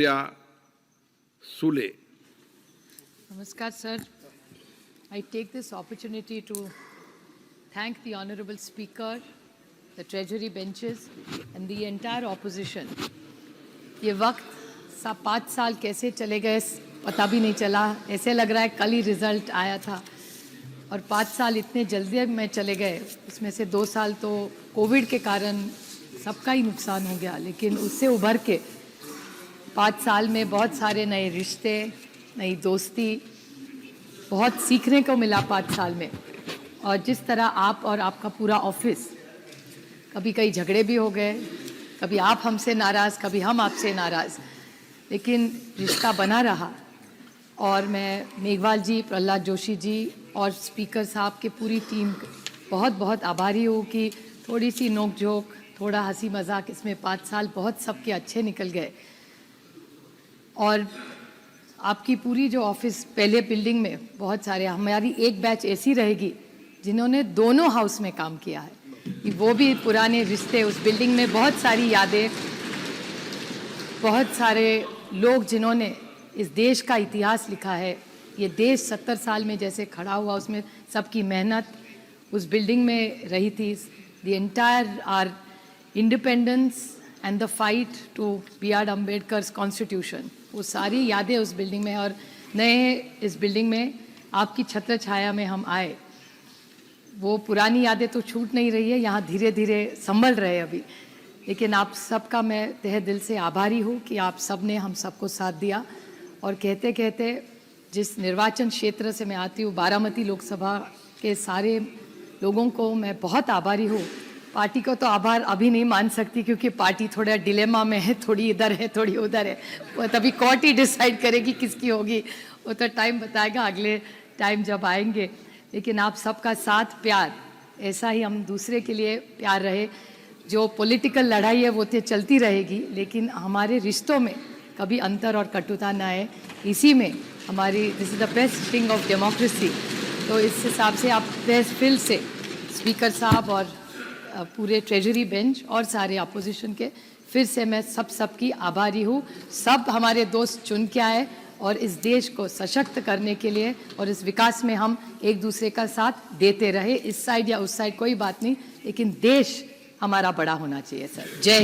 Sule. Namaskar, sir. I take this opportunity to thank the Honorable Speaker, the Treasury benches, and the entire opposition. ये वक्त 5 साल कैसे चले गए पता भी नहीं चला, ऐसे लग रहा है कल ही रिजल्ट आया था और 5 साल इतने जल्दी में चले गए। उसमें से 2 साल तो कोविड के कारण सबका ही नुकसान हो गया, लेकिन उससे उभर के 5 साल में बहुत सारे नए रिश्ते, नई दोस्ती, बहुत सीखने को मिला 5 साल में। और जिस तरह आप और आपका पूरा ऑफिस, कभी कई झगड़े भी हो गए, कभी आप हमसे नाराज़, कभी हम आपसे नाराज़, लेकिन रिश्ता बना रहा। और मैं मेघवाल जी, प्रहलाद जोशी जी और स्पीकर साहब के पूरी टीम बहुत बहुत आभारी हूँ कि थोड़ी सी नोक झोंक, थोड़ा हंसी मजाक, इसमें 5 साल बहुत सबके अच्छे निकल गए। और आपकी पूरी जो ऑफिस पहले बिल्डिंग में बहुत सारे, हमारी एक बैच ऐसी रहेगी जिन्होंने दोनों हाउस में काम किया है, कि वो भी पुराने रिश्ते, उस बिल्डिंग में बहुत सारी यादें, बहुत सारे लोग जिन्होंने इस देश का इतिहास लिखा है। ये देश 70 साल में जैसे खड़ा हुआ, उसमें सबकी मेहनत उस बिल्डिंग में रही थी। The entire our independence and the fight to B.R. Ambedkar's constitution, वो सारी यादें उस बिल्डिंग में। और नए इस बिल्डिंग में आपकी छत्र छाया में हम आए, वो पुरानी यादें तो छूट नहीं रही है, यहाँ धीरे धीरे संभल रहे अभी। लेकिन आप सबका मैं तहे दिल से आभारी हूँ कि आप सब ने हम सबको साथ दिया। और कहते कहते जिस निर्वाचन क्षेत्र से मैं आती हूँ, बारामती लोकसभा के सारे लोगों को मैं बहुत आभारी हूँ। पार्टी को तो आभार अभी नहीं मान सकती, क्योंकि पार्टी थोड़ा डिलेमा में है, थोड़ी इधर है, थोड़ी उधर है। वो तभी कोर्ट ही डिसाइड करेगी किसकी होगी, वो तो टाइम बताएगा, अगले टाइम जब आएंगे। लेकिन आप सबका साथ, प्यार, ऐसा ही हम दूसरे के लिए प्यार रहे। जो पॉलिटिकल लड़ाई है वो तो चलती रहेगी, लेकिन हमारे रिश्तों में कभी अंतर और कटुता ना आए, इसी में हमारी, this is the best thing of democracy. तो इस हिसाब से आप फिर से स्पीकर साहब और पूरे ट्रेजरी बेंच और सारे अपोजिशन के, फिर से मैं सबकी आभारी हूँ। सब हमारे दोस्त चुन के आए और इस देश को सशक्त करने के लिए और इस विकास में हम एक दूसरे का साथ देते रहे। इस साइड या उस साइड कोई बात नहीं, लेकिन देश हमारा बड़ा होना चाहिए। सर, जय।